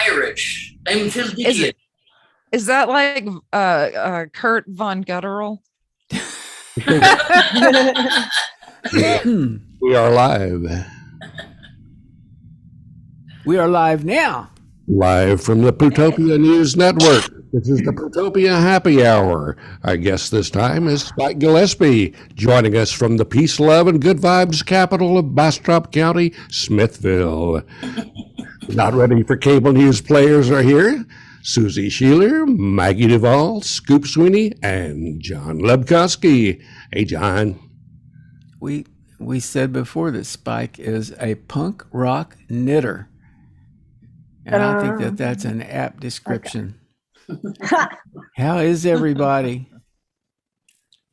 Irish. I'm Fildigian. Is that like Kurt Von Guttural? We are live. We are live now. Live from the Plutopia News Network. This is the Plutopia Happy Hour. Our guest this time is Spike Gillespie, joining us from the peace, love, and good vibes capital of Bastrop County, Smithville. Not ready for cable news players are here. Susie Sheeler, Maggie Duvall, Scoop Sweeney, and John Lebkowski. Hey, John. We said before that Spike is a punk rock knitter. And I think that's an apt description. Okay. How is everybody?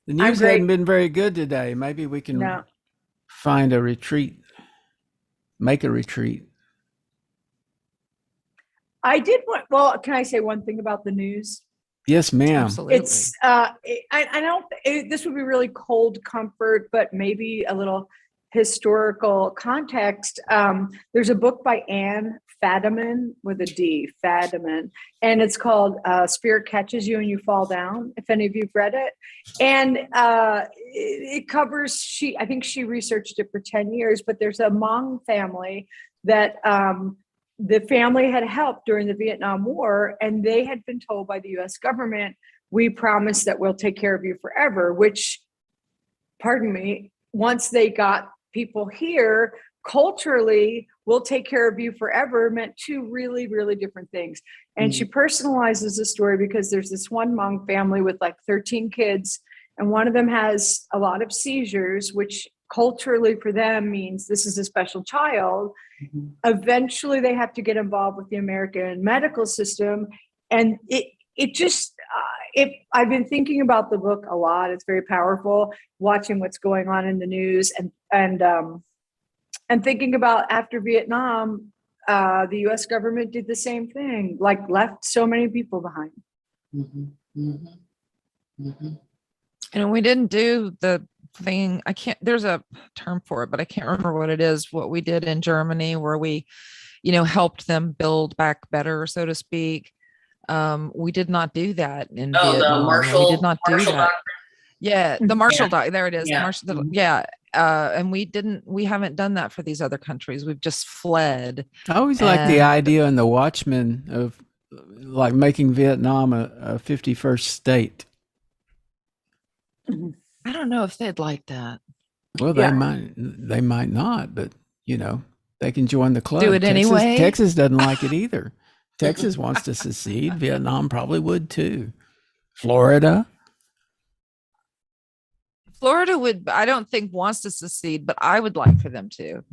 The news hasn't been very good today. Maybe we can find a retreat, make a retreat. I did can I say one thing about the news? Yes, ma'am. Absolutely. It's, I don't, this would be really cold comfort, but maybe a little historical context. There's a book by Anne Fadiman with a D, Fadiman, and it's called Spirit Catches You and You Fall Down, if any of you've read it. And it covers, I think she researched it for 10 years, but there's a Hmong family that the family had helped during the Vietnam War, and they had been told by the US government, we promise that we'll take care of you forever, which, pardon me, once they got people here, culturally, we'll take care of you forever meant two really, really different things. And she personalizes the story because there's this one Hmong family with like 13 kids, and one of them has a lot of seizures, which culturally for them means this is a special child. Eventually they have to get involved with the American medical system. And it just, I've been thinking about the book a lot. It's very powerful, watching what's going on in the news and thinking about after Vietnam, the US government did the same thing, like left so many people behind. And we didn't do the thing, there's a term for it, but I can't remember what it is, what we did in Germany where we, helped them build back better, so to speak. We did not do that in Vietnam. The Marshall, we did not do that. Doctrine. Yeah, the Marshall Doctrine. There it is. Yeah. And we haven't done that for these other countries. We've just fled. I always like the idea in The Watchmen of like making Vietnam a 51st state. I don't know if they'd like that. Well, they might not, but they can join the club. Do it anyway. Texas doesn't like it either. Texas wants to secede. Vietnam probably would too. Florida would, I don't think wants to secede, but I would like for them to.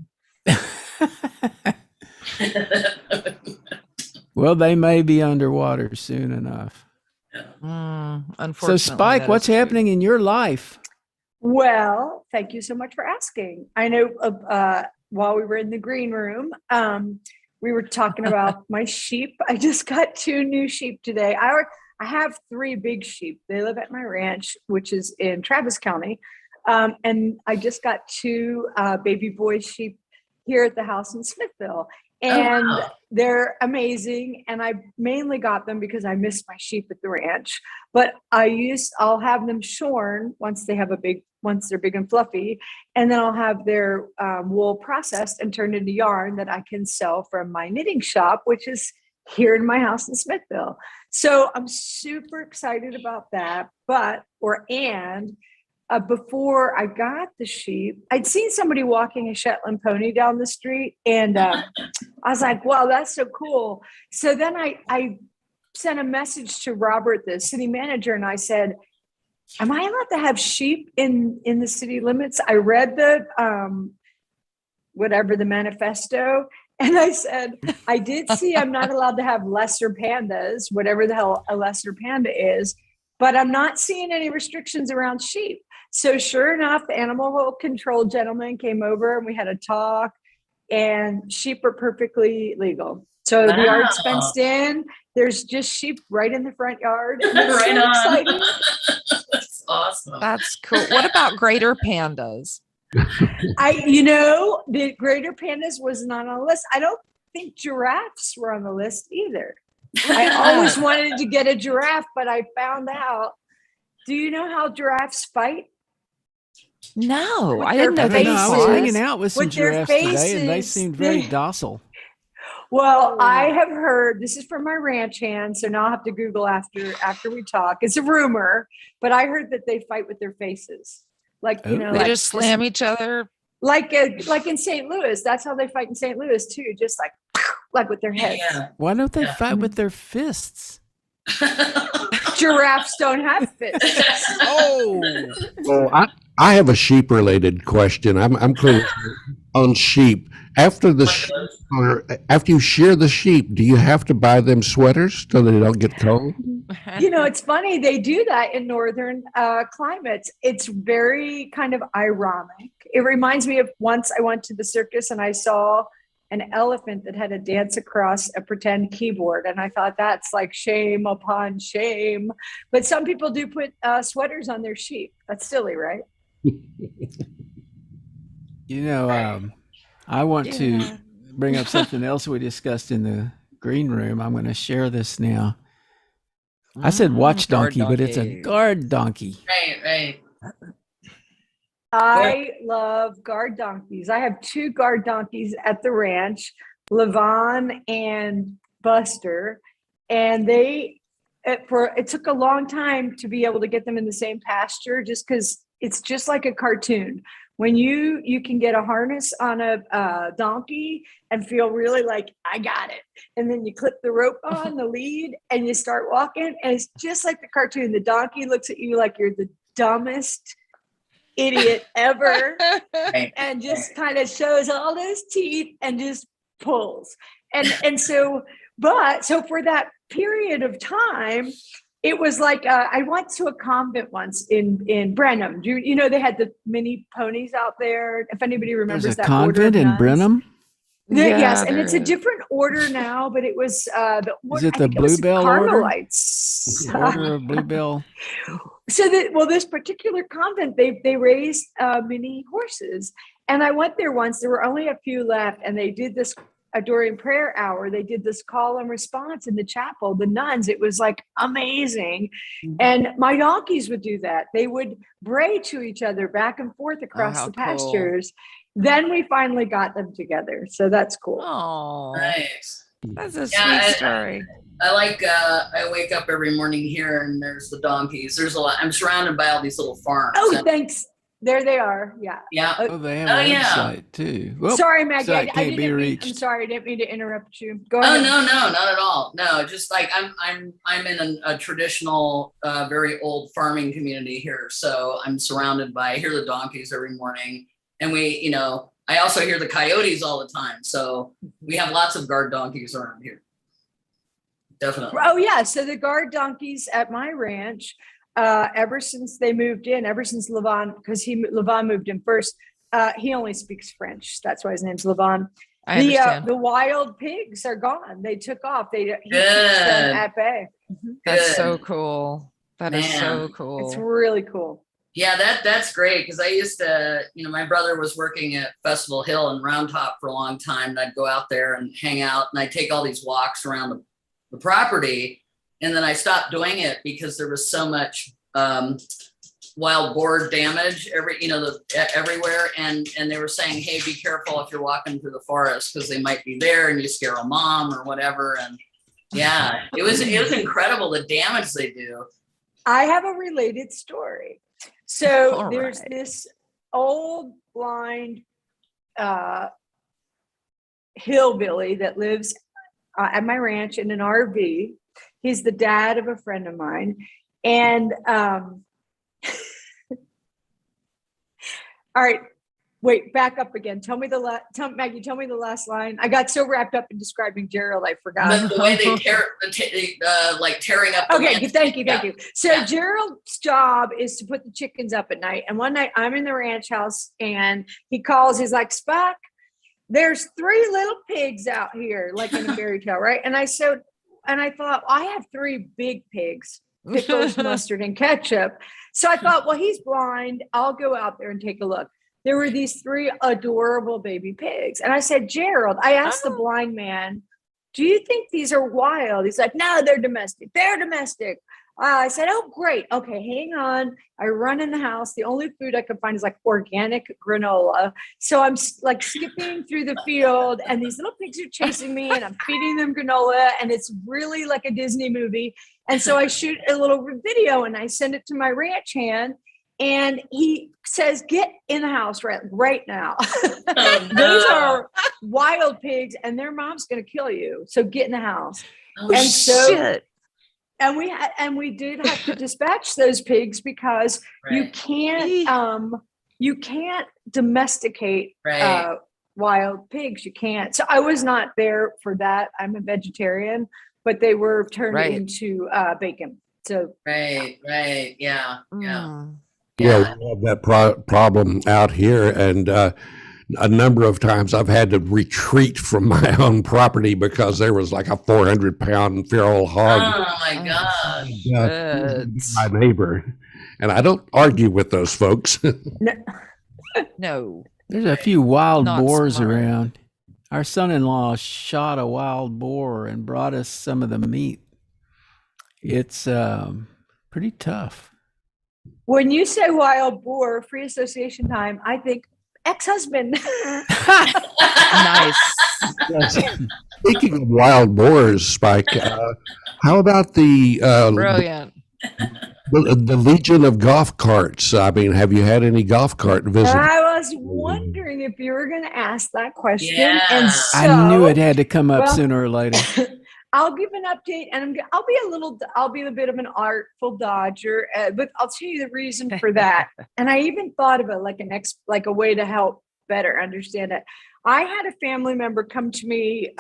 Well, they may be underwater soon enough. Unfortunately. So Spike, what's happening in your life? Well, thank you so much for asking. I know while we were in the green room, we were talking about my sheep. I just got 2 new sheep today. I have 3 big sheep. They live at my ranch, which is in Travis County. And I just got 2 baby boy sheep here at the house in Smithville. And they're amazing. And I mainly got them because I miss my sheep at the ranch. But I'll have them shorn once they're big and fluffy. And then I'll have their wool processed and turned into yarn that I can sell from my knitting shop, which is here in my house in Smithville. So I'm super excited about that. Before I got the sheep, I'd seen somebody walking a Shetland pony down the street, and I was like, wow, that's so cool. So then I sent a message to Robert, the city manager, and I said, am I allowed to have sheep in the city limits? I read the manifesto, and I said, I did see I'm not allowed to have lesser pandas, whatever the hell a lesser panda is, but I'm not seeing any restrictions around sheep. So sure enough, the animal control gentleman came over and we had a talk, and sheep are perfectly legal. So the yard's fenced in. There's just sheep right in the front yard. Right on. Exciting. That's awesome. That's cool. What about greater pandas? The greater pandas was not on the list. I don't think giraffes were on the list either. I always wanted to get a giraffe, but I found out. Do you know how giraffes fight? No, With I their didn't know I don't they know. I was faces. hanging out with some With their giraffes today, and they faces, seemed very they- docile. Well, I have heard, this is from my ranch hand, so now I'll have to Google after we talk. It's a rumor, but I heard that they fight with their faces. Like, you know, Oh. they like just slam each other. like in St. Louis. That's how they fight in St. Louis too, just like with their heads. Yeah. Why don't they Yeah. fight with their fists? Giraffes don't have fists. Oh, Well, I have a sheep related question. I'm curious on sheep. After after you shear the sheep, do you have to buy them sweaters so they don't get cold? You know, it's funny. They do that in northern climates. It's very kind of ironic. It reminds me of once I went to the circus and I saw an elephant that had to dance across a pretend keyboard. And I thought that's like shame upon shame. But some people do put sweaters on their sheep. That's silly, right? you know, I want to bring up something else we discussed in the green room. I'm going to share this now. I said watch Guard donkey, but it's a donkey. guard donkey. Right. I love guard donkeys. I have 2 guard donkeys at the ranch, Levon and Buster, and it took a long time to be able to get them in the same pasture, just because it's just like a cartoon. When you can get a harness on a donkey and feel really like, I got it, and then you clip the rope on the lead and you start walking, and it's just like the cartoon. The donkey looks at you like you're the dumbest idiot ever, and just kind of shows all his teeth and just pulls. And so for that period of time, it was like I went to a convent once in Brenham. You know, they had the mini ponies out there. If anybody remembers There's a that order convent of in nuns. Brenham. Yes, and there it's a is. different order now, but it was the order, Is it I the think it was Bluebell order? Carmelites. Order of Bluebell. So this particular convent, they raised mini horses, and I went there once. There were only a few left, and they did this during prayer hour. They did this call and response in the chapel. The nuns, it was like amazing, and my donkeys would do that. They would bray to each other back and forth across how the cool. pastures. Then we finally got them together, so that's cool. Oh, Nice. that's a Yeah, sweet story. I like, I wake up every morning here and there's the donkeys. There's a lot. I'm surrounded by all these little farms. Oh, and- thanks. There they are. Yeah. yeah. Oh, they have Oh, a yeah. website too. Well, Sorry, Maggie. site I can't be didn't mean, I'm reached. sorry. I didn't mean to interrupt you. Go Oh ahead. no, not at all. No, just like I'm in a traditional, very old farming community here. So I'm surrounded by, I hear the donkeys every morning, and I also hear the coyotes all the time. So we have lots of guard donkeys around here. Definitely. Oh yeah. So the guard donkeys at my ranch, ever since they moved in, ever since Levon, because Levon moved in first, he only speaks French. That's why his name's Levon. I understand. The wild pigs are gone. They took off. He keeps Good. them at bay. That's Good. so cool. That is so Man. cool. It's really cool. Yeah, that's great, because I used to, my brother was working at Festival Hill and Round Top for a long time, and I'd go out there and hang out, and I'd take all these walks around the property, and then I stopped doing it because there was so much wild boar damage everywhere, and they were saying, hey, be careful if you're walking through the forest, because they might be there and you scare a mom or whatever. And yeah, it was incredible the damage they do. I have a related story. So All there's right. this old blind hillbilly that lives at my ranch in an RV. He's the dad of a friend of mine. And all right, wait, back up again. Maggie, tell me the last line. I got so wrapped up in describing Gerald, I forgot. The way they tearing up. The Okay, landscape. thank you. So Yeah. Gerald's job is to put the chickens up at night. And one night I'm in the ranch house and he calls, he's like, Spock, there's 3 little pigs out here, like in a fairy tale, right? And I thought, I have 3 big pigs, pickles, mustard, and ketchup. So I thought, well, he's blind. I'll go out there and take a look. there were these 3 adorable baby pigs. And I said, Gerald, I asked the blind man, do you think these are wild? He's like, no, they're domestic. They're domestic. I said, oh, great. Okay, hang on. I run in the house. The only food I could find is like organic granola. So I'm like skipping through the field and these little pigs are chasing me and I'm feeding them granola. And it's really like a Disney movie. And so I shoot a little video and I send it to my ranch hand. And he says, get in the house right now. Oh, Those no. are wild pigs and their mom's going to kill you. So get in the house. Oh, And so, Shit. and we did have to dispatch those pigs because you right. can't domesticate Right. wild pigs. You can't. So I was not there for that. I'm a vegetarian, but they were turned Right. into bacon. So Right. Right. Yeah. Yeah. Mm. Yeah, we have that problem out here, and a number of times I've had to retreat from my own property because there was like a 400-pound feral hog. Oh my God. My neighbor, and I don't argue with those folks. No. There's a few wild Not boars smart. around. Our son-in-law shot a wild boar and brought us some of the meat. It's pretty tough. when you say wild boar, free association time, I think ex-husband. Nice. Speaking of wild boars, Spike, how about the Brilliant. Legion of golf carts? I mean, have you had any golf cart visits? I was wondering if you were going to ask that question. Yeah. And so, I knew it had to come up well, sooner or later. I'll give an update, and I'll be a bit of an artful dodger, but I'll tell you the reason for that. And I even thought of it like a way to help better understand it. I had a family member come to me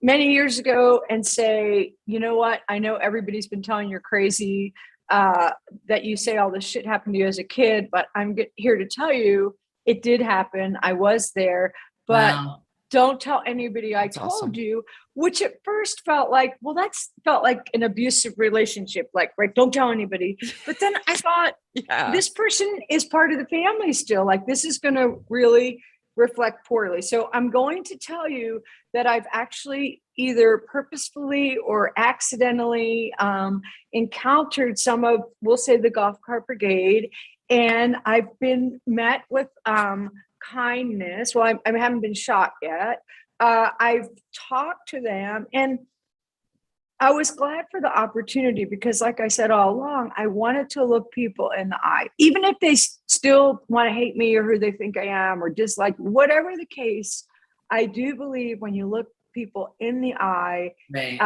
many years ago and say, you know what? I know everybody's been telling you're crazy, that you say all this shit happened to you as a kid, but I'm here to tell you it did happen. I was there, but Wow. don't tell anybody I That's told awesome. you, which at first felt like, well, felt like an abusive relationship, like, right, don't tell anybody. But then I thought, Yeah. this person is part of the family still. Like, this is going to really reflect poorly. So I'm going to tell you that I've actually either purposefully or accidentally encountered some of, we'll say, the golf cart brigade. And I've been met with kindness. Well, I haven't been shot yet. I've talked to them, and I was glad for the opportunity because, like I said all along, I wanted to look people in the eye, even if they still want to hate me or who they think I am or dislike, whatever the case. I do believe when you look people in the eye, Right.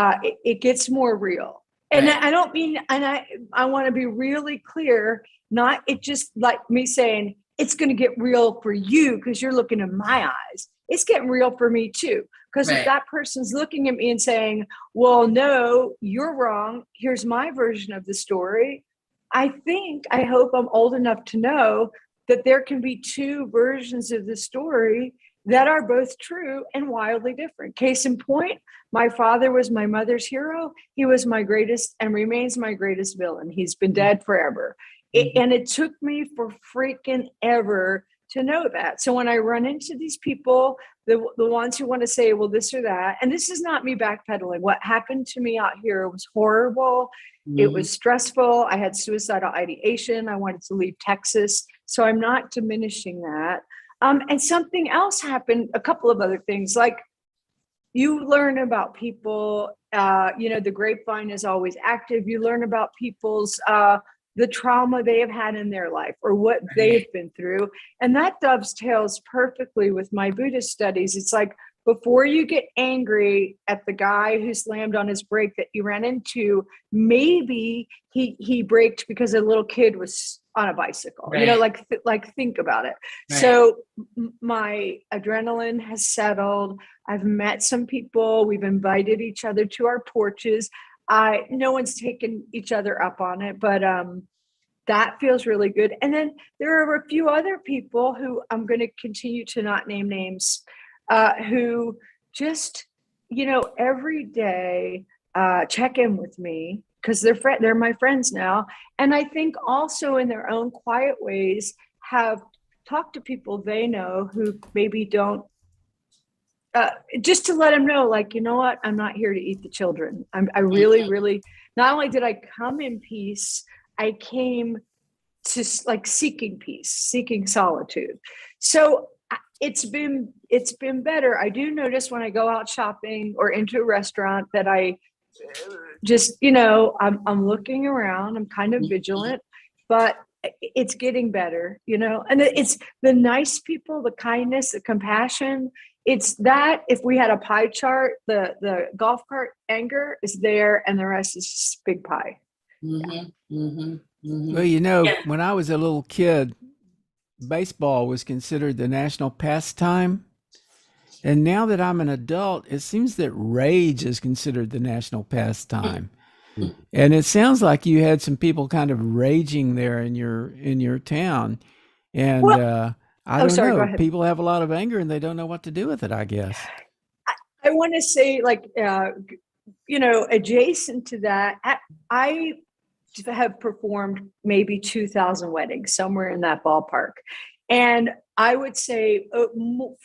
it gets more real. And Right. I don't mean, and I want to be really clear, not it just like me saying it's going to get real for you because you're looking in my eyes. It's getting real for me too. Because Right. if that person's looking at me and saying, well, no, you're wrong. Here's my version of the story. I hope I'm old enough to know that there can be two versions of the story that are both true and wildly different. Case in point, my father was my mother's hero. He was my greatest and remains my greatest villain. He's been dead forever. And it took me for freaking ever to know that. So when I run into these people, the ones who want to say, well, this or that, and this is not me backpedaling. What happened to me out here was horrible. It was stressful. I had suicidal ideation. I wanted to leave Texas. So I'm not diminishing that. And something else happened, a couple of other things, like you learn about people, the grapevine is always active. You learn about people's, the trauma they have had in their life or what they've been through. And that dovetails perfectly with my Buddhist studies. It's like, before you get angry at the guy who slammed on his brake that you ran into, maybe he braked because a little kid was on a bicycle, like think about it. Right. So my adrenaline has settled. I've met some people. We've invited each other to our porches. No one's taken each other up on it, but that feels really good. And then there are a few other people who I'm going to continue to not name names, who just, every day check in with me because they're my friends now. And I think also in their own quiet ways have talk to people they know who maybe don't, just to let them know, like, you know what, I'm not here to eat the children. I really, really, not only did I come in peace, I came to like seeking peace, seeking solitude. So it's been better. I do notice when I go out shopping or into a restaurant that I just, I'm looking around, I'm kind of vigilant, but it's getting better, and it's the nice people, the kindness, the compassion. It's that if we had a pie chart, the golf cart anger is there and the rest is just big pie. Well, when I was a little kid, baseball was considered the national pastime. And now that I'm an adult, it seems that rage is considered the national pastime. And it sounds like you had some people kind of raging there in your town. And I don't know. People have a lot of anger and they don't know what to do with it, I guess. I want to say, like, adjacent to that, I have performed maybe 2,000 weddings, somewhere in that ballpark. And I would say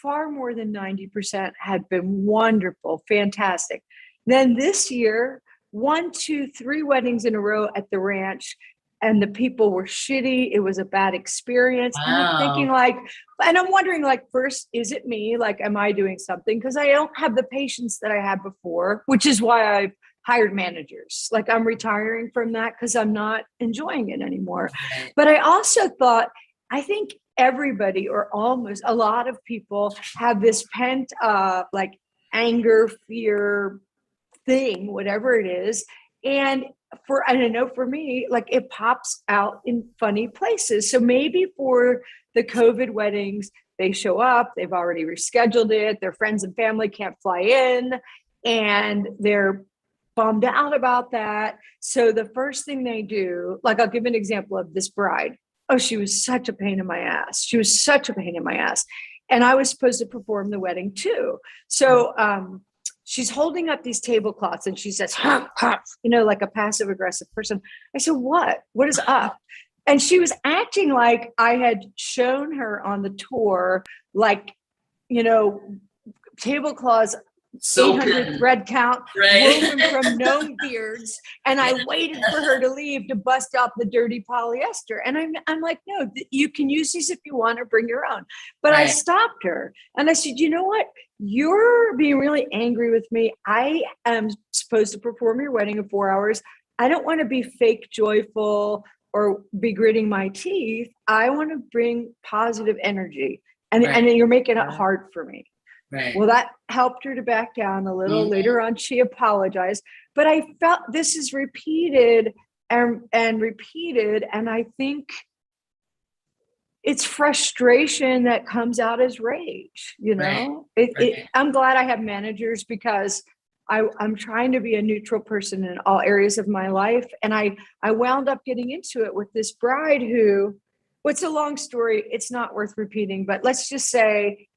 far more than 90% had been wonderful, fantastic. Then this year, 1, 2, 3 weddings in a row at the ranch, and the people were shitty. It was a bad experience. Wow. And I'm thinking, like, and I'm wondering, like, first, is it me? Like, am I doing something? Because I don't have the patience that I had before, which is why I've hired managers. Like, I'm retiring from that because I'm not enjoying it anymore. But I also thought, I think everybody, or almost a lot of people, have this pent like anger, fear thing, whatever it is. And I don't know, for me, like, it pops out in funny places. So maybe for the COVID weddings, they show up, they've already rescheduled it, their friends and family can't fly in, and they're bummed out about that. So the first thing they do, like, I'll give an example of this bride. Oh, she was such a pain in my ass. She was such a pain in my ass. And I was supposed to perform the wedding too. So she's holding up these tablecloths and she says, huff, huff, like a passive aggressive person. I said, what is up? And she was acting like I had shown her on the tour, like, tablecloths, 800 thread count, woven from known beards, and I waited for her to leave to bust out the dirty polyester. And I'm like, no, you can use these if you want, or bring your own. But I stopped her and I said, you know what? You're being really angry with me. I am supposed to perform your wedding in 4 hours. I don't want to be fake joyful or be gritting my teeth. I want to bring positive energy, and you're making it hard for me. Right. Well, that helped her to back down a little. Later on, she apologized. But I felt this is repeated and repeated. And I think it's frustration that comes out as rage, I'm glad I have managers, because I'm trying to be a neutral person in all areas of my life. And I wound up getting into it with this bride who, it's a long story, it's not worth repeating, but let's just say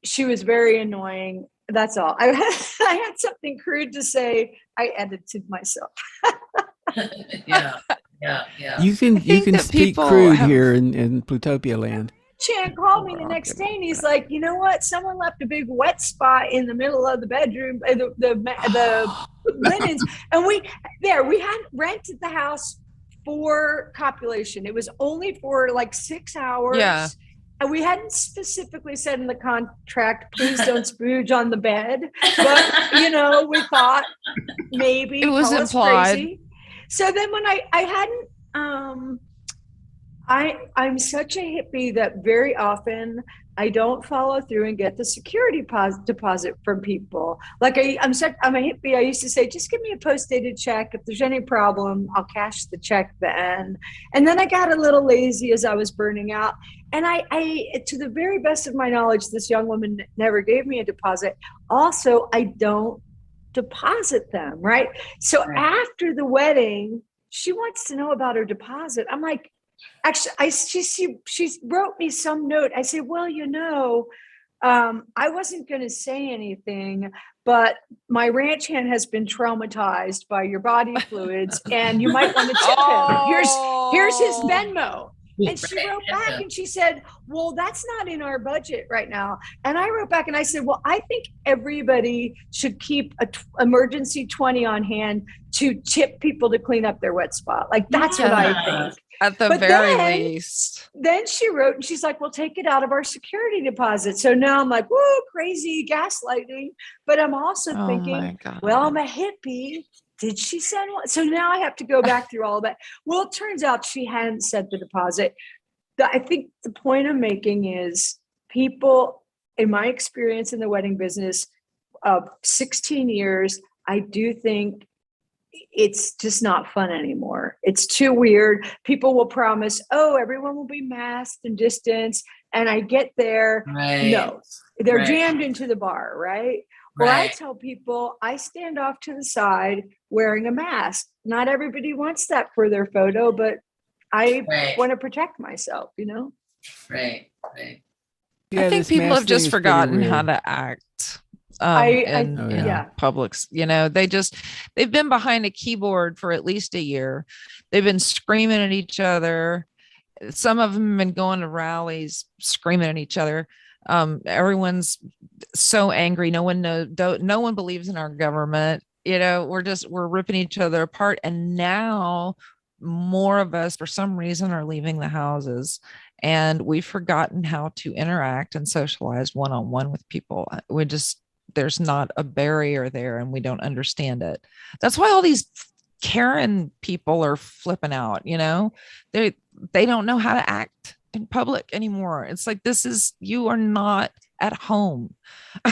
she was very annoying. That's all. I had something crude to say. I edited myself. Yeah. You can speak crude here in Plutopia land. Chan called me the next day and he's like, you know what? Someone left a big wet spot in the middle of the bedroom, the linens. And we had rented the house for copulation. It was only for like 6 hours. Yeah. And we hadn't specifically said in the contract, please don't spooge on the bed. But, we thought maybe it was implied. Crazy. So then when I hadn't, I'm such a hippie that very often I don't follow through and get the security deposit from people. Like I'm a hippie. I used to say, just give me a post-dated check. If there's any problem, I'll cash the check then. And then I got a little lazy as I was burning out. And I, to the very best of my knowledge, this young woman never gave me a deposit. Also, I don't deposit them, right? So after the wedding, she wants to know about her deposit. I'm like, actually, she wrote me some note. I said, well, I wasn't going to say anything, but my ranch hand has been traumatized by your body fluids, and you might want to tip him. Here's his Venmo. And she wrote back and she said, well, that's not in our budget right now. And I wrote back and I said, well, I think everybody should keep a emergency 20 on hand to tip people to clean up their wet spot. Like, that's what I think. At the But very then- least. Then she wrote and she's like, well, take it out of our security deposit. So now I'm like, whoa, crazy gaslighting. But I'm also Oh thinking, my God. well, I'm a hippie. Did she send one? So now I have to go back through all of that. Well, it turns out she hadn't sent the deposit. I think the point I'm making is people, in my experience in the wedding business of 16 years, I do think it's just not fun anymore. It's too weird. People will promise, oh, everyone will be masked and distanced. And I get there. Right. No, they're Right. jammed into the bar, right? Or I Right. tell people I stand off to the side wearing a mask. Not everybody wants that for their photo, but I Right. want to protect myself, you know? Right. Right. I think this people mask have just thing is pretty forgotten how weird. to act. Oh, yeah. Publics, they've been behind a keyboard for at least a year. They've been screaming at each other. Some of them have been going to rallies screaming at each other. Everyone's so angry. No one believes in our government. We're ripping each other apart. And now more of us, for some reason, are leaving the houses, and we've forgotten how to interact and socialize one-on-one with people. There's not a barrier there, and we don't understand it. That's why all these Karen people are flipping out. They don't know how to act in public anymore. It's like, you are not at home. I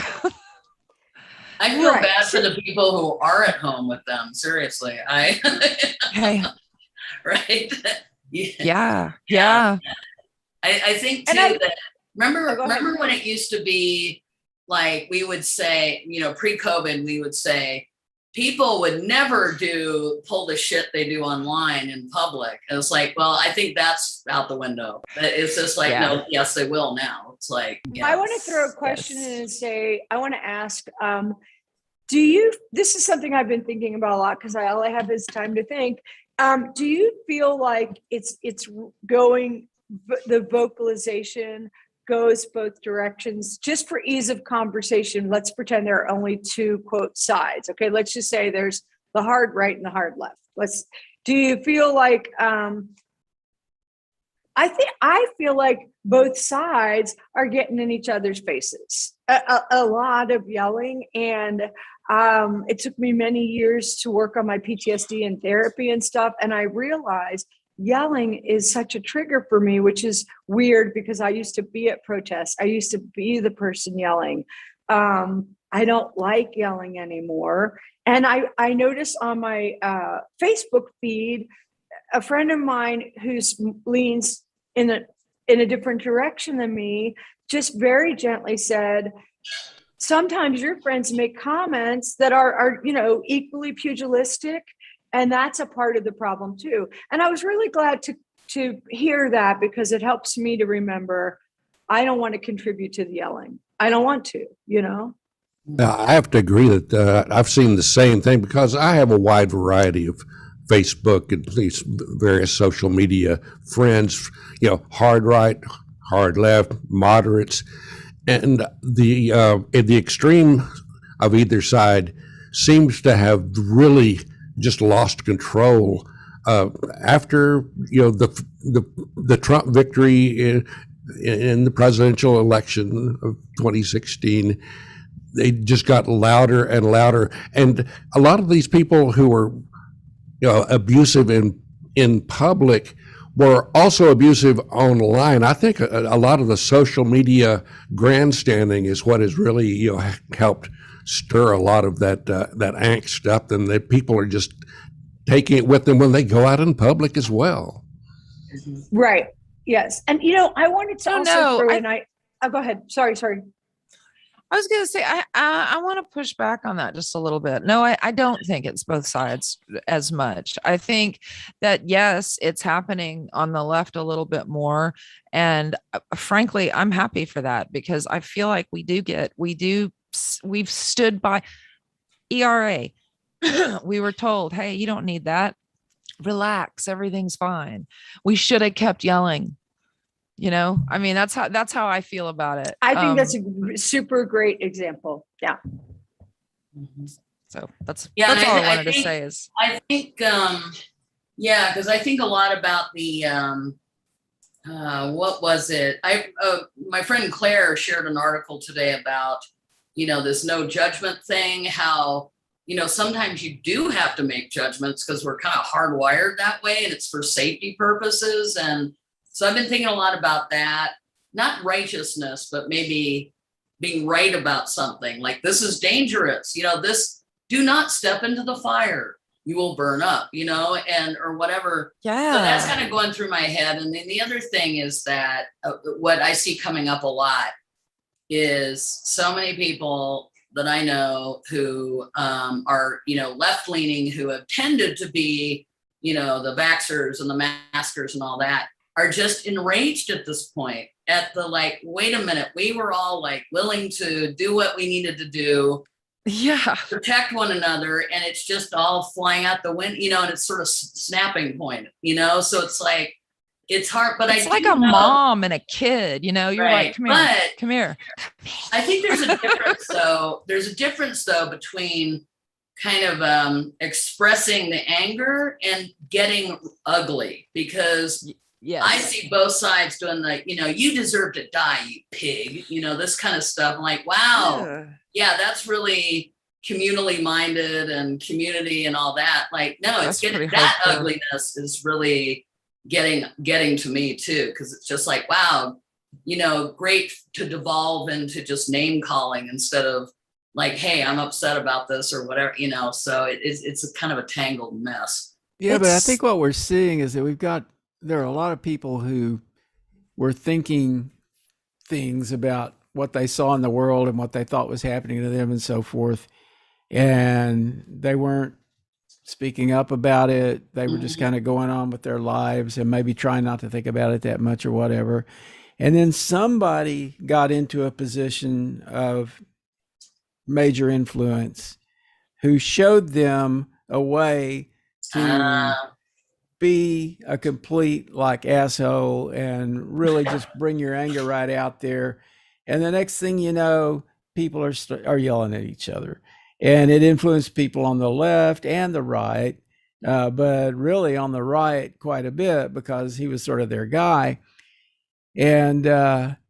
feel Right. bad for the people who are at home with them. Seriously. Hey, Right. yeah. I think And too that Oh, go ahead. remember when it used to be like, we would say, pre-COVID, we would say people would never pull the shit they do online in public. And it's like, well, I think that's out the window. It's just like, Yeah. no, yes, they will now. It's like, I want to Yes, throw a question yes. in and say, I want to ask, this is something I've been thinking about a lot because all I have is time to think. Do you feel like it's going, the vocalization goes both directions just for ease of conversation? Let's pretend there are only two quote sides. Okay. Let's just say there's the hard right and the hard left. Do you feel like, I feel like both sides are getting in each other's faces. A lot of yelling, and it took me many years to work on my PTSD and therapy and stuff. And I realized yelling is such a trigger for me, which is weird because I used to be at protests. I used to be the person yelling. I don't like yelling anymore. And I noticed on my Facebook feed, a friend of mine who leans in a different direction than me just very gently said, sometimes your friends make comments that are equally pugilistic, and that's a part of the problem too. And I was really glad to hear that, because it helps me to remember I don't want to contribute to the yelling. I don't want to. I have to agree that I've seen the same thing, because I have a wide variety of Facebook and these various social media friends, hard right, hard left, moderates, and the extreme of either side seems to have really just lost control after the Trump victory in the presidential election of 2016. They just got louder and louder, and a lot of these people who were abusive in public were also abusive online. I think a lot of the social media grandstanding is what has really helped stir a lot of that angst up, and that people are just taking it with them when they go out in public as well. Right. Yes. And I wanted to also throw in. Go ahead. Sorry. I was going to say, I want to push back on that just a little bit. No, I don't think it's both sides as much. I think that, yes, it's happening on the left a little bit more. And frankly, I'm happy for that, because I feel like we've stood by ERA. We were told, hey, you don't need that. relax, everything's fine. We should have kept yelling. I mean, that's how I feel about it. I think that's a super great example. Yeah. So that's Yeah, all I wanted to think- say is I think, yeah, because I think a lot about the, what was it? My friend Claire shared an article today about, this no judgment thing, how, sometimes you do have to make judgments because we're kind of hardwired that way and it's for safety purposes. And so I've been thinking a lot about that, not righteousness, but maybe being right about something like this is dangerous, do not step into the fire. You will burn up, or whatever. yeah. So that's kind of going through my head. And then the other thing is that what I see coming up a lot is so many people that I know who are, left leaning, who have tended to be, the vaxxers and the maskers and all that, are just enraged at this point at the wait a minute, we were all willing to do what we needed to do. Yeah. Protect one another, and it's just all flying out the wind, and it's sort of snapping point, so it's it's hard, but it's like a mom and a kid, you're right. like, come here. I think there's a difference though. There's a difference though between kind of expressing the anger and getting ugly, because yes. I see both sides doing you deserve to die, you pig, this kind of stuff. I'm like, wow. Yeah, that's really communally minded and community and all that. No, it's getting that hardcore. Ugliness is really getting to me too, because it's just wow, great to devolve into just name calling instead of hey, I'm upset about this or whatever, so it's a kind of a tangled mess. Yeah, but I think what we're seeing is that there are a lot of people who were thinking things about what they saw in the world and what they thought was happening to them and so forth. And they weren't speaking up about it. They were just kind of going on with their lives and maybe trying not to think about it that much or whatever. And then somebody got into a position of major influence who showed them a way to be a complete asshole and really just bring your anger right out there. And the next thing you know, people are yelling at each other, and it influenced people on the left and the right, but really on the right quite a bit because he was sort of their guy. And,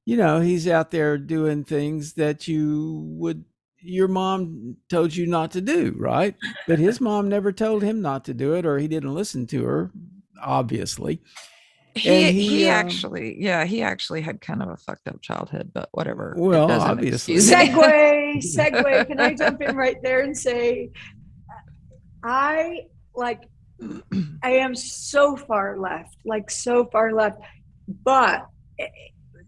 he's out there doing things that your mom told you not to do, right? But his mom never told him not to do it, or he didn't listen to her, obviously. He actually had kind of a fucked up childhood, but whatever. Well, obviously. Segue. Can I jump in right there and say, I am so far left, but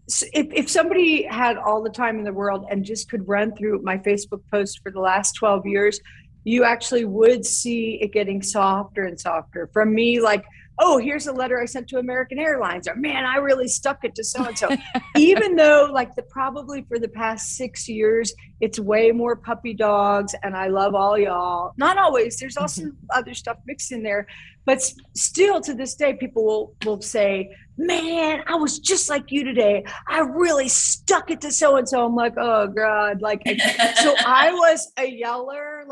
if somebody had all the time in the world and just could run through my Facebook post for the last 12 years, you actually would see it getting softer and softer from me. Oh, here's a letter I sent to American Airlines, or man, I really stuck it to so-and-so. Even though probably for the past 6 years, it's way more puppy dogs and I love all y'all. Not always, there's also other stuff mixed in there, but still to this day, people will say, man, I was just like you today. I really stuck it to so-and-so. I'm like, oh God. So I was a yeller,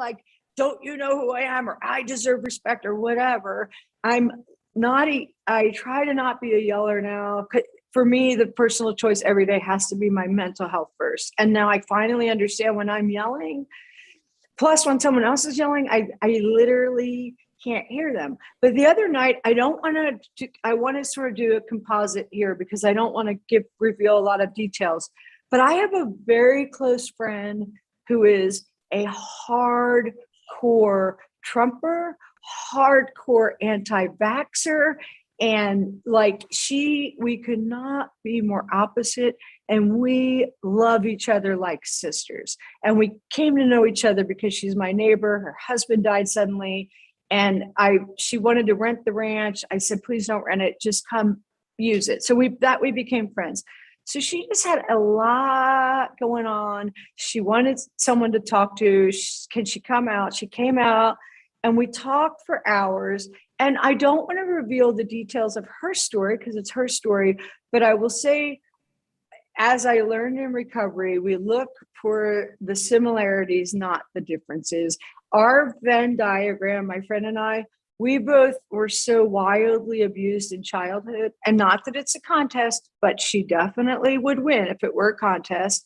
don't you know who I am? Or I deserve respect or whatever. I try to not be a yeller now. For me, the personal choice every day has to be my mental health first. And now I finally understand when I'm yelling. Plus, when someone else is yelling, I literally can't hear them. But the other night, I want to sort of do a composite here because I don't want to reveal a lot of details. But I have a very close friend who is a hardcore Trumper, hardcore anti-vaxxer, and we could not be more opposite, and we love each other like sisters. And we came to know each other because she's my neighbor. Her husband died suddenly, and she wanted to rent the ranch. I said, please don't rent it, just come use it. So we became friends. So she just had a lot going on. She wanted someone to talk to. Can she come out? She came out. and we talked for hours. And I don't want to reveal the details of her story because it's her story, but I will say, as I learned in recovery, we look for the similarities, not the differences. Our Venn diagram, my friend and I, we both were so wildly abused in childhood, and not that it's a contest, but she definitely would win if it were a contest.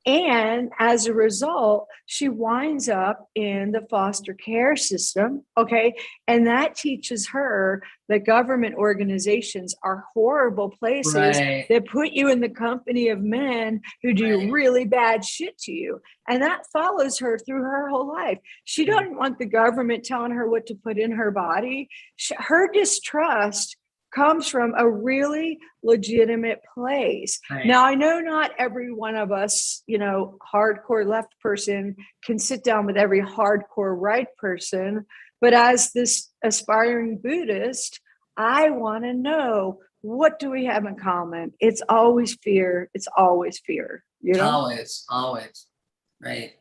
And as a result, she winds up in the foster care system. Okay. And that teaches her that government organizations are horrible places Right. that put you in the company of men who do Right. really bad shit to you. And that follows her through her whole life. She doesn't want the government telling her what to put in her body. Her distrust comes from a really legitimate place. Right. Now, I know not every one of us, hardcore left person can sit down with every hardcore right person, but as this aspiring Buddhist, I want to know, what do we have in common? It's always fear. It's always fear, Always. Right.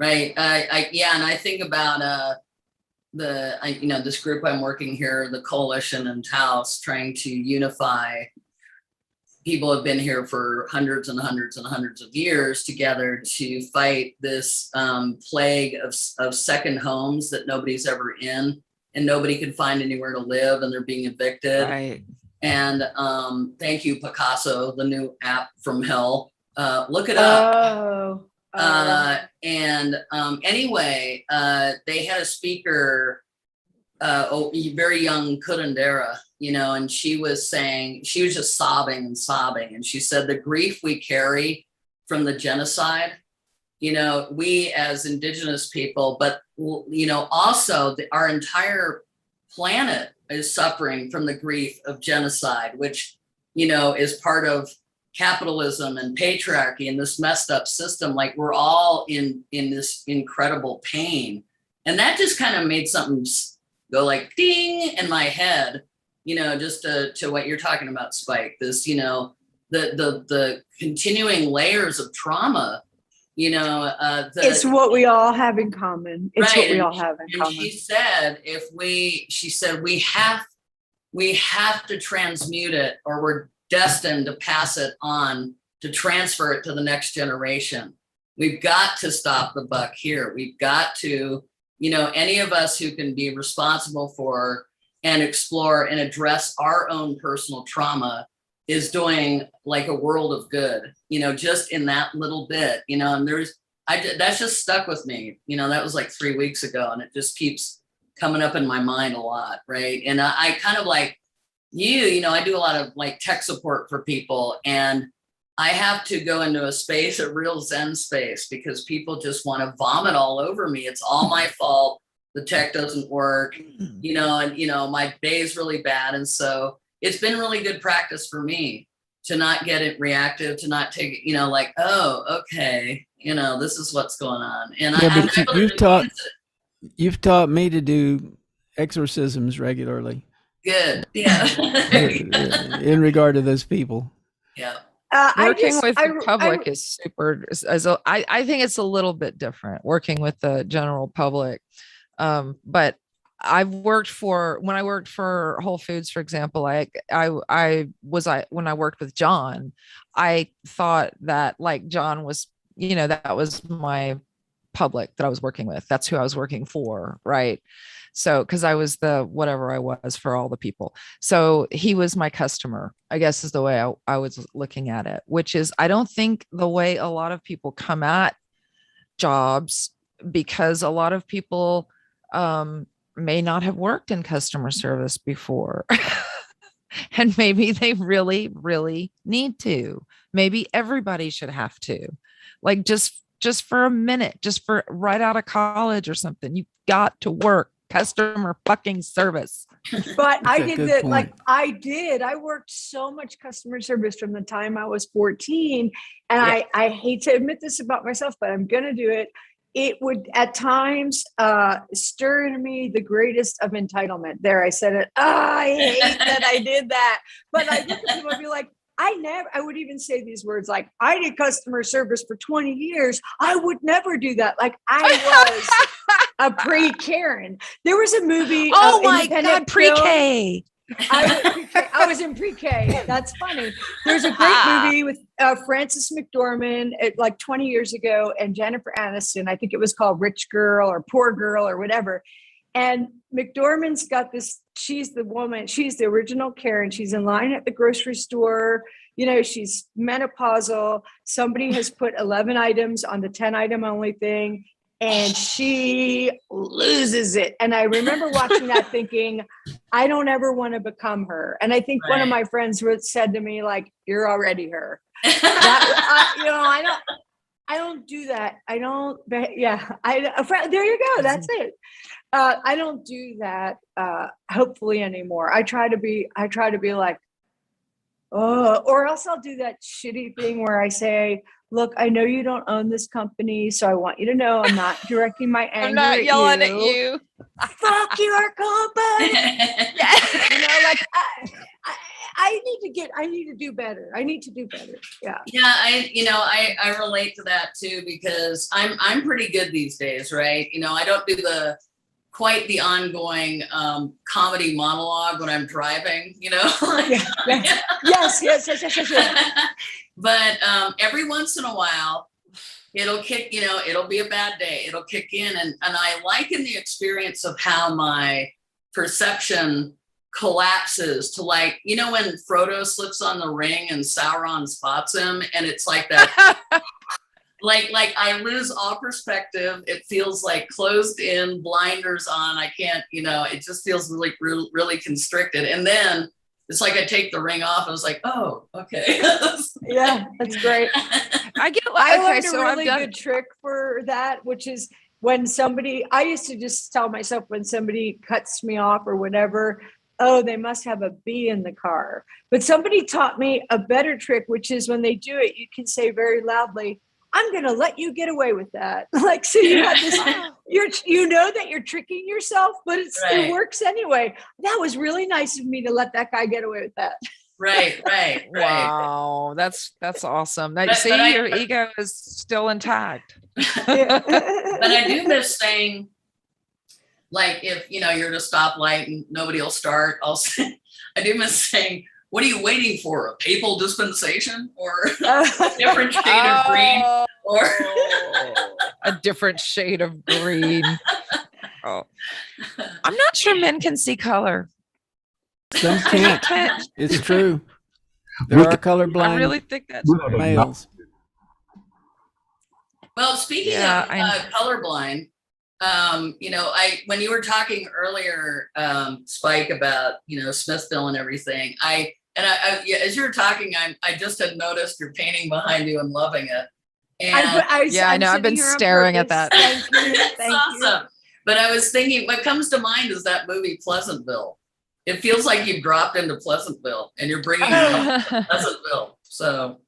Right. And I think about, this group I'm working here, the coalition in Taos, trying to unify people who have been here for hundreds and hundreds and hundreds of years together to fight this plague of second homes that nobody's ever in, and nobody can find anywhere to live, and they're being evicted. Right. And thank you, Picasso, the new app from hell. Look it up. Anyway, they had a speaker, very young Curandera, and she was just sobbing and sobbing. And she said, the grief we carry from the genocide, we as Indigenous people, but, also our entire planet is suffering from the grief of genocide, which, is part of capitalism and patriarchy and this messed up system. Like, we're all in this incredible pain. And that just kind of made something go like ding in my head, just to what you're talking about, Spike, this, the continuing layers of trauma, it's what we all have in common. It's what we all have in common. She said, we have to transmute it, or we're destined to pass it on, to transfer it to the next generation. We've got to stop the buck here. We've got to, any of us who can be responsible for and explore and address our own personal trauma is doing like a world of good, just in that little bit, and that's just stuck with me. That was like 3 weeks ago, and it just keeps coming up in my mind a lot. Right. And I kind of like I do a lot of like tech support for people, and I have to go into a real Zen space, because people just want to vomit all over me. It's all my fault. The tech doesn't work, and my day is really bad. And so it's been really good practice for me to not get it reactive, to not take it, like, oh, okay, this is what's going on. And you've taught me to do exorcisms regularly. Good. Yeah. In regard to those people. Yeah. Working with the public is super. I think it's a little bit different working with the general public. But when I worked for Whole Foods, for example, when I worked with John, I thought that like John was, that was my public that I was working with. That's who I was working for. Right. So, cause I was the whatever I was for all the people. So he was my customer, I guess is the way I was looking at it, which is, I don't think the way a lot of people come at jobs, because a lot of people may not have worked in customer service before. And maybe they really, really need to. Maybe everybody should have to, like, just for a minute, just for right out of college or something. You've got to work customer fucking service. But I did that. Like I worked so much customer service from the time I was 14. And yeah. I hate to admit this about myself, but I'm going to do it. It would at times stir in me the greatest of entitlement. There, I said it. I hate that I did that. But I look at people and be like, I would even say these words like, I did customer service for 20 years. I would never do that. Like I was a pre-Karen. There was a movie. Oh my independent God, film. pre-K. I was in pre-K. That's funny. There's a great movie with Frances McDormand like 20 years ago and Jennifer Aniston. I think it was called Rich Girl or Poor Girl or whatever. And McDormand's got this, she's the woman, she's the original Karen. She's in line at the grocery store. You know, she's menopausal. Somebody has put 11 items on the 10 item only thing. And she loses it. And I remember watching that thinking, I don't ever want to become her. And I think one of my friends said to me, like, you're already her. I don't do that. I don't, yeah. There you go. That's it. I don't do that, hopefully anymore. I try to be like, oh, or else I'll do that shitty thing where I say, look, I know you don't own this company, so I want you to know I'm not directing my anger I'm not yelling at you. Fuck your company. You know, like I need to do better. I need to do better. Yeah. Yeah, I relate to that too, because I'm pretty good these days, right? You know, I don't do quite the ongoing comedy monologue when I'm driving, you know. Yes. But every once in a while, it'll kick, you know, it'll be a bad day. It'll kick in. And I liken the experience of how my perception collapses to, like, you know, when Frodo slips on the ring and Sauron spots him, and it's like that. like I lose all perspective. It feels like closed in, blinders on. I can't, you know, it just feels really constricted. And then it's like I take the ring off. I was like, oh, okay. Yeah, that's great. I learned a really good trick for that, which is when I used to just tell myself when somebody cuts me off or whatever, oh, they must have a bee in the car. But somebody taught me a better trick, which is when they do it, you can say very loudly, I'm going to let you get away with that. Like, so you have this, you know that you're tricking yourself, but it works anyway. That was really nice of me to let that guy get away with that. Right. Wow. That's awesome. Your ego is still intact. But I do miss saying, like, if, you know, you're at a stoplight and nobody will start, I do miss saying, what are you waiting for? A papal dispensation or a different shade of green? Or a different shade of green. Oh, I'm not sure men can see color. Some can't. It's true. There are colorblind. I really think that's males. Well, speaking of colorblind, you know, when you were talking earlier, Spike, about, you know, Smithville and everything, as you were talking, I just had noticed your painting behind you and loving it. And I know. I've been staring at that. Thank you. It's awesome. But I was thinking, what comes to mind is that movie Pleasantville. It feels like you dropped into Pleasantville and you're bringing up Pleasantville. So,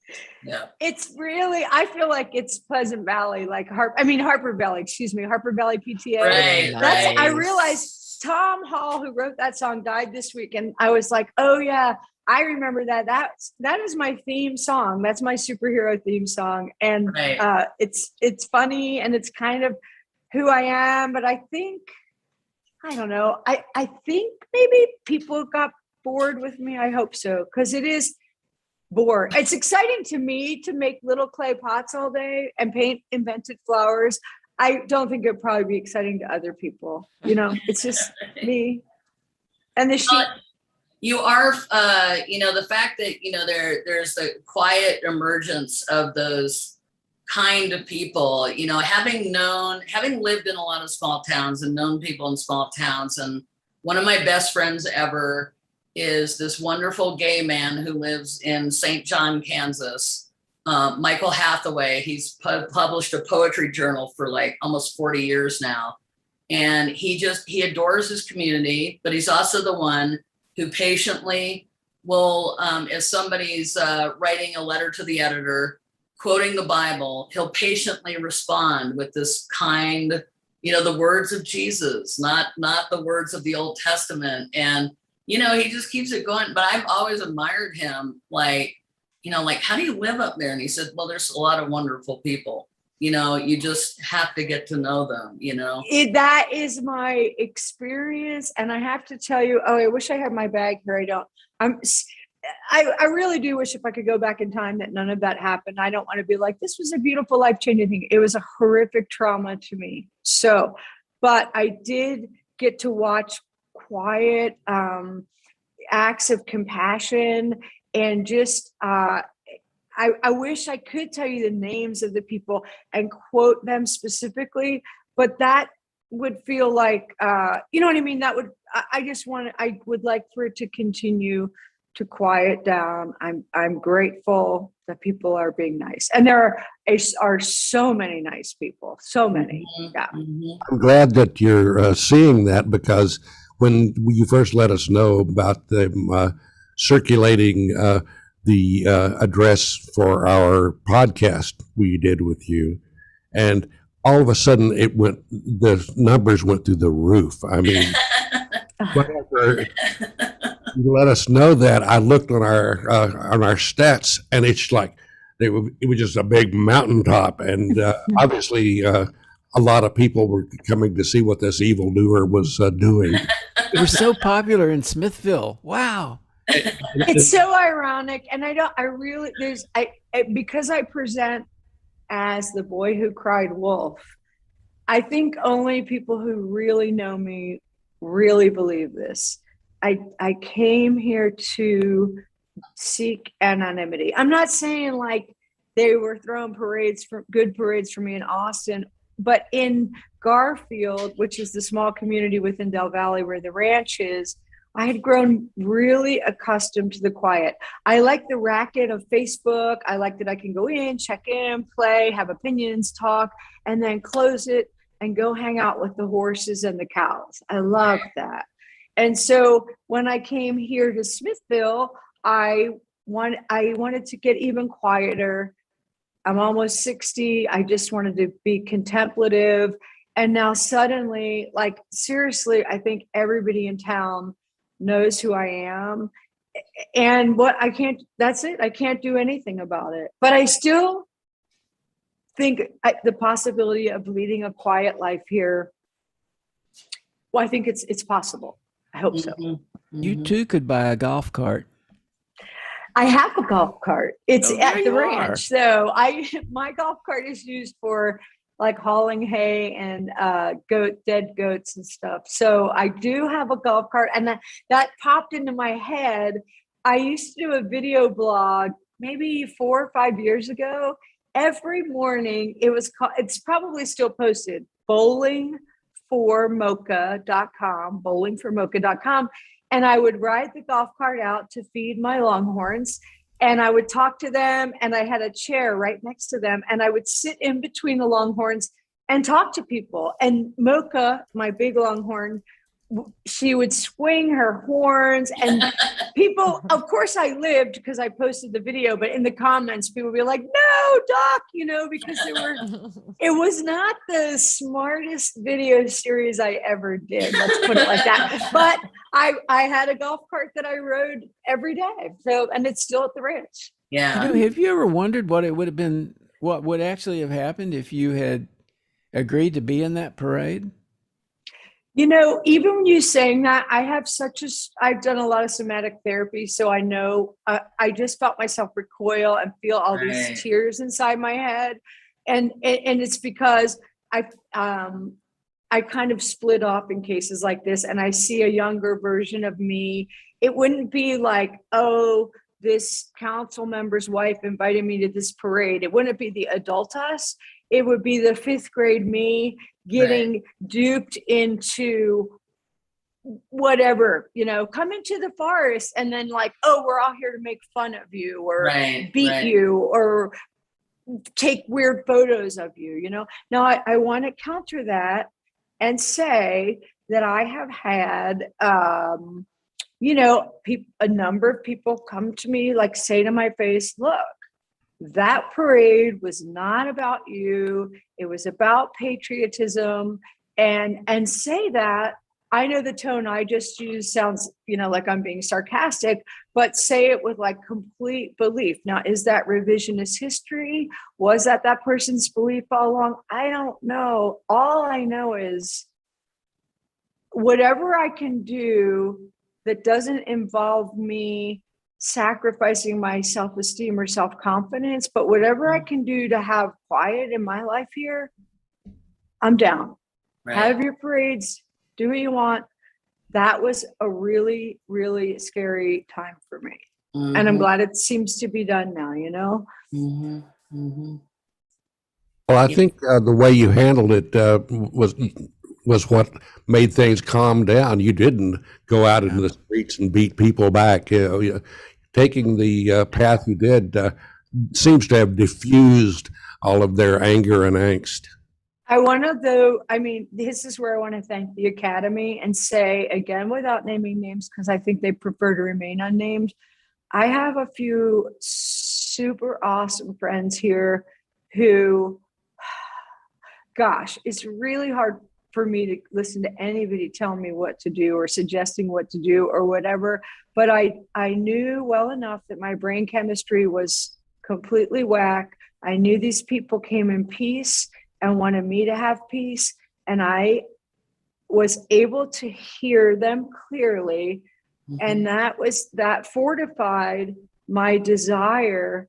yeah. It's really, I feel like it's Pleasant Valley, like Harper Valley PTA. Right. I realized Tom Hall, who wrote that song, died this week. And I was like, oh yeah, I remember that. That is my theme song. That's my superhero theme song. And it's funny and it's kind of who I am. But I think, I don't know. I think maybe people got bored with me. I hope so. Because it is bored. It's exciting to me to make little clay pots all day and paint invented flowers. I don't think it'd probably be exciting to other people. You know, it's just me and the sheep. You are, you know, the fact that, you know, there's the quiet emergence of those kind of people, you know, having lived in a lot of small towns and known people in small towns. And one of my best friends ever is this wonderful gay man who lives in St. John, Kansas, Michael Hathaway. He's published a poetry journal for like almost 40 years now. And he adores his community, but he's also the one who patiently will, if somebody's writing a letter to the editor, quoting the Bible, he'll patiently respond with this kind, you know, the words of Jesus, not the words of the Old Testament. And, you know, he just keeps it going. But I've always admired him, like, you know, like, how do you live up there? And he said, well, there's a lot of wonderful people. you just have to get to know them, That is my experience. And I have to tell you, I wish I had my bag here. I don't. I really do wish if I could go back in time that none of that happened. I don't want to be like, this was a beautiful, life-changing thing. It was a horrific trauma to me. So, but I did get to watch quiet acts of compassion and just, I wish I could tell you the names of the people and quote them specifically, but that would feel like, you know what I mean? That would, I would like for it to continue to quiet down. I'm grateful that people are being nice. And there are so many nice people, so many. Yeah. I'm glad that you're seeing that, because when you first let us know about the circulating the address for our podcast we did with you, and all of a sudden the numbers went through the roof. I mean, whatever. You let us know that, I looked on our stats, and it's like it was just a big mountaintop, and obviously a lot of people were coming to see what this evildoer was doing. It was so popular in Smithville. Wow. It's so ironic. And because I present as the boy who cried wolf, I think only people who really know me really believe this. I came here to seek anonymity. I'm not saying like they were throwing good parades for me in Austin, but in Garfield, which is the small community within Del Valle where the ranch is, I had grown really accustomed to the quiet. I like the racket of Facebook. I like that I can go in, check in, play, have opinions, talk, and then close it and go hang out with the horses and the cows. I love that. And so when I came here to Smithville, I wanted to get even quieter. I'm almost 60. I just wanted to be contemplative. And now suddenly, like seriously, I think everybody in town knows who I am. And that's it. I can't do anything about it. But I still think the possibility of leading a quiet life here, well, I think it's possible. I hope so. You too could buy a golf cart. I have a golf cart. It's at the ranch. So my golf cart is used for like hauling hay and dead goats and stuff. So I do have a golf cart, and that popped into my head. I used to do a video blog maybe 4 or 5 years ago. Every morning it's probably still posted, bowlingformocha.com. And I would ride the golf cart out to feed my longhorns, and I would talk to them, and I had a chair right next to them, and I would sit in between the longhorns and talk to people. And Mocha, my big longhorn, she would swing her horns, and people, of course I lived because I posted the video, but in the comments, people would be like, no, Doc, because it was not the smartest video series I ever did. Let's put it like that. But I had a golf cart that I rode every day. So, and it's still at the ranch. Yeah. Have you ever wondered what would actually have happened if you had agreed to be in that parade? Even when you saying that, I've done a lot of somatic therapy. So I know I just felt myself recoil and feel all these tears inside my head. And it's because I kind of split off in cases like this, and I see a younger version of me. It wouldn't be like, oh, this council member's wife invited me to this parade. It wouldn't be the adult us. It would be the 5th grade me getting duped into whatever, come into the forest and then like, oh, we're all here to make fun of you or beat you or take weird photos of you, Now I want to counter that and say that I have had, a number of people come to me, like say to my face, look, that parade was not about you. It was about patriotism, and say that I know the tone I just used sounds, like I'm being sarcastic, but say it with like complete belief. Now, is that revisionist history? Was that person's belief all along? I don't know. All I know is whatever I can do that doesn't involve me sacrificing my self-esteem or self-confidence, but whatever I can do to have quiet in my life here, I'm down. Right. Have your parades, do what you want. That was a really, really scary time for me. And I'm glad it seems to be done now, Mm-hmm. Mm-hmm. Well, I think the way you handled it was what made things calm down. You didn't go out into the streets and beat people back. Taking the path you did seems to have diffused all of their anger and angst. This is where I want to thank the Academy and say, again, without naming names, because I think they prefer to remain unnamed. I have a few super awesome friends here who, gosh, it's really hard for me to listen to anybody telling me what to do or suggesting what to do or whatever. But I knew well enough that my brain chemistry was completely whack. I knew these people came in peace and wanted me to have peace. And I was able to hear them clearly. And that fortified my desire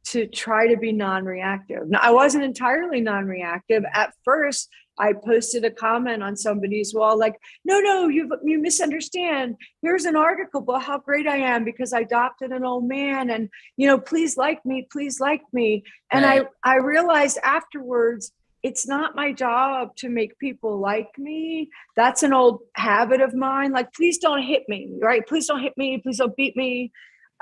to try to be non-reactive. Now, I wasn't entirely non-reactive. At first, I posted a comment on somebody's wall like, no, you misunderstand. Here's an article about how great I am because I adopted an old man and, please like me, please like me. And Right. I realized afterwards, it's not my job to make people like me. That's an old habit of mine. Like, please don't hit me, right? Please don't hit me. Please don't beat me.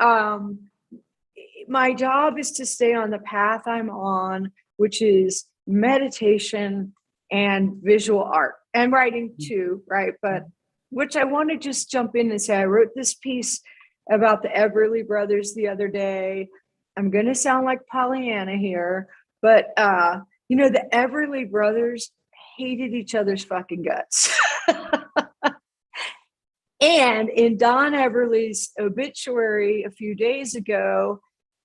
My job is to stay on the path I'm on, which is meditation and visual art and writing too, right? But which I want to just jump in and say, I wrote this piece about the Everly brothers the other day. I'm going to sound like Pollyanna here, but the Everly brothers hated each other's fucking guts. And in Don Everly's obituary a few days ago,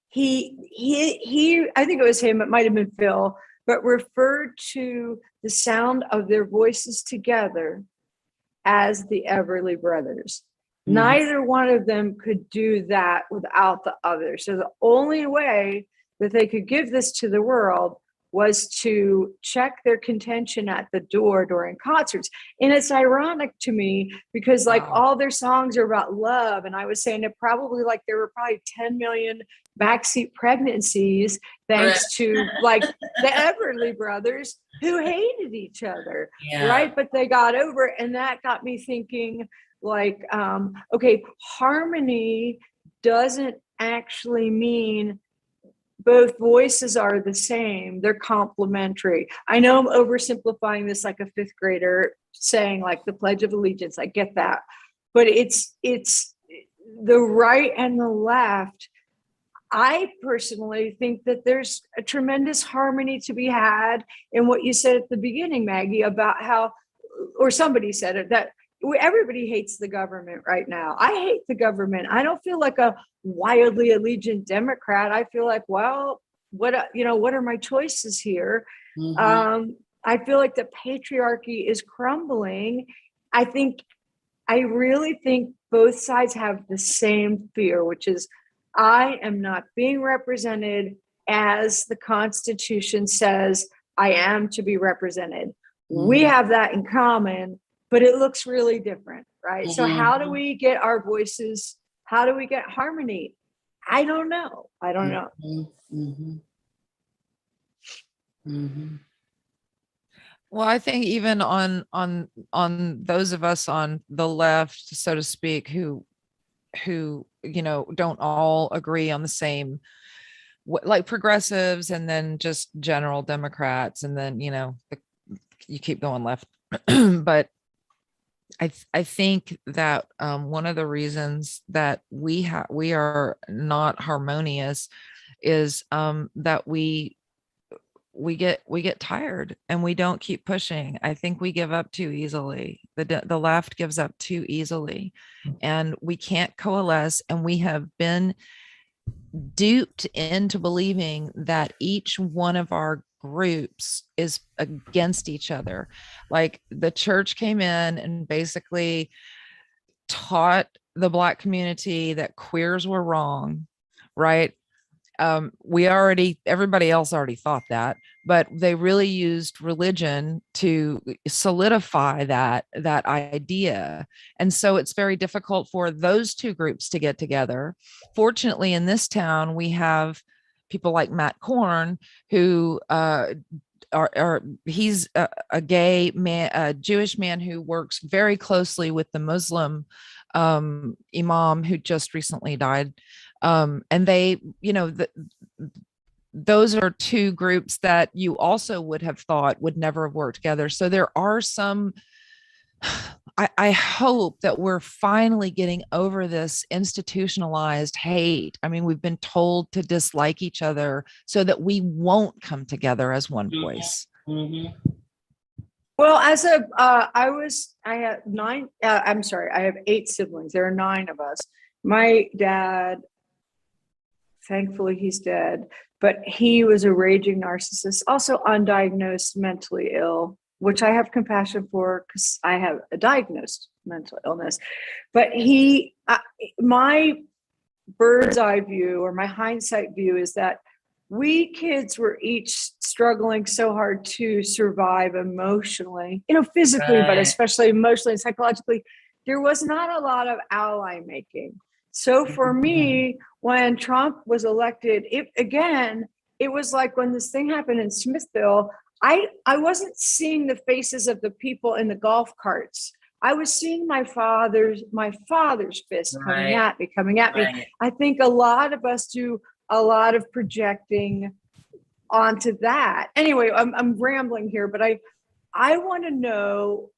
he I think it was him, it might have been Phil, but referred to the sound of their voices together as the Everly brothers. Mm-hmm. Neither one of them could do that without the other. So the only way that they could give this to the world was to check their contention at the door during concerts. And it's ironic to me because all their songs are about love. And I was saying that there were probably 10 million backseat pregnancies thanks to the Everly brothers who hated each other, right? But they got over it. And that got me thinking okay, harmony doesn't actually mean both voices are the same. They're complementary. I know I'm oversimplifying this like a fifth grader saying like the Pledge of Allegiance. I get that. But it's the right and the left. I personally think that there's a tremendous harmony to be had in what you said at the beginning, Maggie, about how, or somebody said it, that everybody hates the government right now. I hate the government. I don't feel like a wildly allegiant Democrat. I feel like, well, what are my choices here? Mm-hmm. I feel like the patriarchy is crumbling. I really think both sides have the same fear, which is I am not being represented as the Constitution says I am to be represented. Mm-hmm. We have that in common, but it looks really different, right? Mm-hmm. So how do we get our voices? How do we get harmony? I don't know. Mm-hmm. Mm-hmm. Well, I think even on those of us on the left, so to speak, who don't all agree on the same, like progressives, and then just general Democrats, and then you keep going left, but I think that one of the reasons that we are not harmonious is that we get tired and we don't keep pushing. I think we give up too easily. The left gives up too easily, and we can't coalesce. And we have been duped into believing that each one of our groups is against each other. Like the church came in and basically taught the Black community that queers were wrong, right? Everybody else already thought that, but they really used religion to solidify that idea. And so it's very difficult for those two groups to get together. Fortunately, in this town, we have people like Matt Korn, who he's a gay man, a Jewish man who works very closely with the Muslim imam who just recently died. And they, those are two groups that you also would have thought would never have worked together. So there are some, I hope that we're finally getting over this institutionalized hate. I mean, we've been told to dislike each other so that we won't come together as one voice. Mhm. Well, I have 9, I have 8 siblings. There are 9 of us. My dad, thankfully he's dead, but he was a raging narcissist, also undiagnosed mentally ill, which I have compassion for because I have a diagnosed mental illness. But my bird's eye view or my hindsight view is that we kids were each struggling so hard to survive emotionally, physically, but especially emotionally and psychologically. There was not a lot of ally making. So for me, when Trump was elected, it was like when this thing happened in Smithville, I wasn't seeing the faces of the people in the golf carts. I was seeing my father's fist coming at me. Right. I think a lot of us do a lot of projecting onto that. Anyway, I'm rambling here, but I want to know,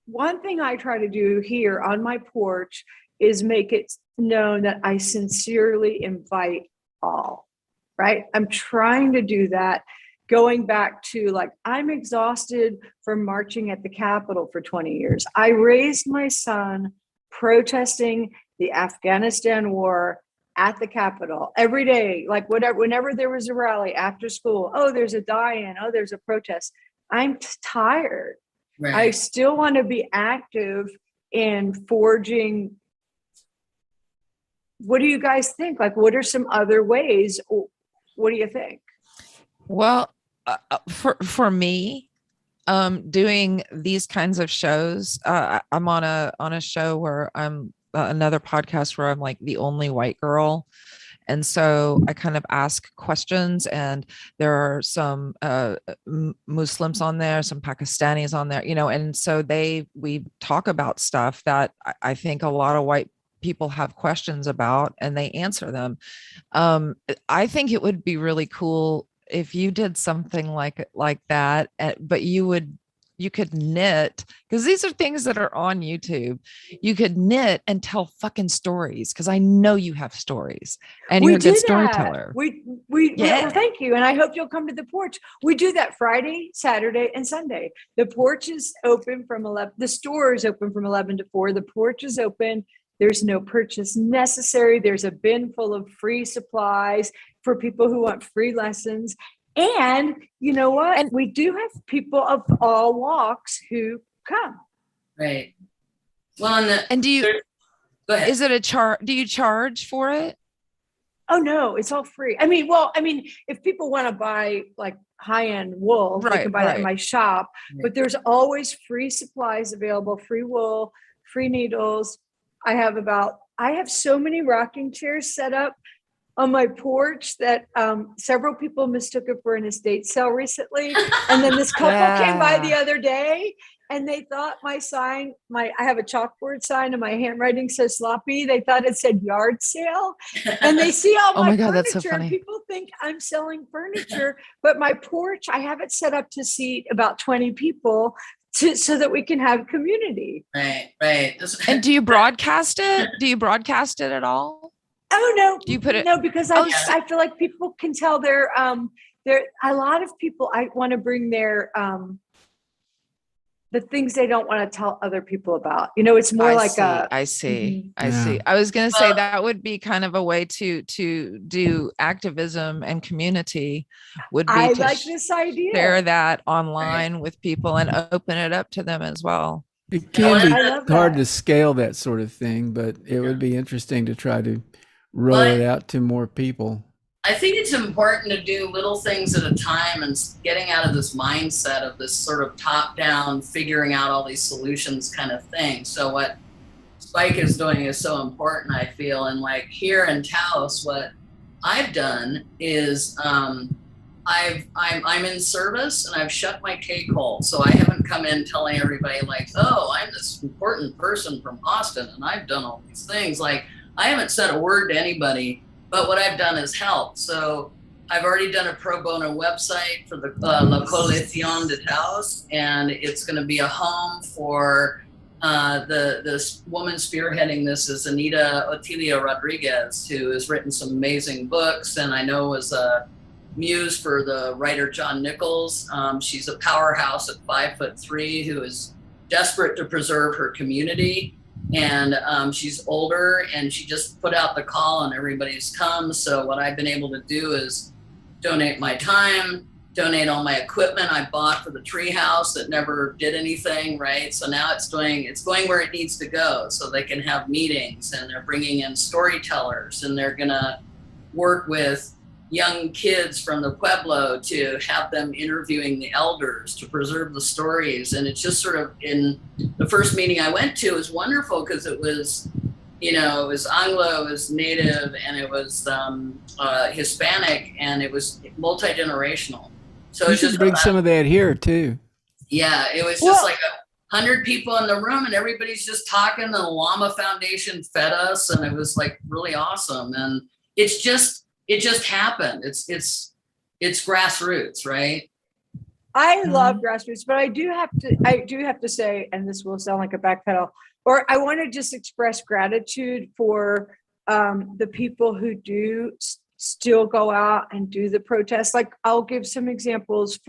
one thing I try to do here on my porch is make it known that I sincerely invite all, right? I'm trying to do that. Going back to I'm exhausted from marching at the Capitol for 20 years. I raised my son protesting the Afghanistan war at the Capitol every day, whenever there was a rally after school. Oh, there's a die-in. Oh, there's a protest. I'm tired. Right. I still want to be active in forging. What do you guys think? What are some other ways? What do you think? Well, for me, doing these kinds of shows, I'm on a show where I'm another podcast where I'm like the only white girl. And so I kind of ask questions, and there are some Muslims on there, some Pakistanis on there, and so we talk about stuff that I think a lot of white people have questions about, and they answer them. I think it would be really cool if you did something like that, but you could knit, because these are things that are on YouTube. You could knit and tell fucking stories, because I know you have stories and you're a good storyteller. Well, thank you. And I hope you'll come to the porch. We do that Friday, Saturday, and Sunday. The porch is open from 11. The store is open from 11 to 4. The porch is open. There's no purchase necessary. There's a bin full of free supplies for people who want free lessons. And you know what? And we do have people of all walks who come. Right. Well, and do you, go ahead. Is it do you charge for it? Oh no, it's all free. I mean, if people want to buy high-end wool, they can buy that in my shop, but there's always free supplies available, free wool, free needles. I have so many rocking chairs set up on my porch that several people mistook it for an estate sale recently. And then this couple came by the other day and they thought my sign, I have a chalkboard sign and my handwriting's so sloppy, they thought it said yard sale. And they see all my furniture. That's so funny. People think I'm selling furniture, but my porch, I have it set up to seat about 20 people so that we can have community. Right. And do you broadcast it? Do you broadcast it at all? Oh no! Do you put it? No, because I feel like people can tell they're a lot of people. I want to bring their the things they don't want to tell other people about. You know, it's more I like see, a, I see. Mhm. I see. Yeah. I was going to say Well- that would be kind of a way to do activism and community would be I to like this idea. share that online with people and open it up to them as well. It Yeah, can one of be I love hard that. to scale that sort of thing, but it would be interesting to try to roll But- it out to more people. I think it's important to do little things at a time and getting out of this mindset of this sort of top down, figuring out all these solutions kind of thing. So what Spike is doing is so important, I feel. And like here in Taos, what I've done is I'm in service and I've shut my cake hole. So I haven't come in telling everybody like, oh, I'm this important person from Austin and I've done all these things. Like I haven't said a word to anybody. But what I've done is help. So I've already done a pro bono website for the La Coalición de Taos, and it's going to be a home for this woman spearheading this is Anita Otilia Rodriguez, who has written some amazing books, and I know was a muse for the writer John Nichols. She's a powerhouse at 5'3", who is desperate to preserve her community. And she's older and she just put out the call and everybody's come. So what I've been able to do is donate my time, donate all my equipment I bought for the treehouse that never did anything, right? So now it's going where it needs to go so they can have meetings, and they're bringing in storytellers, and they're gonna work with young kids from the Pueblo to have them interviewing the elders to preserve the stories. And it's just sort of, in the first meeting I went to, was wonderful because it was, it was Anglo, it was Native, and it was Hispanic, and it was multi-generational. So You it's should just bring some of that here too. yeah, it was Well- just like 100 people in the room and everybody's just talking. The Llama Foundation fed us, and it was like really awesome. And it just happened. It's grassroots, right? I love grassroots, but I do have to say, and this will sound like a backpedal, or I want to just express gratitude for the people who do still go out and do the protests. Like I'll give some examples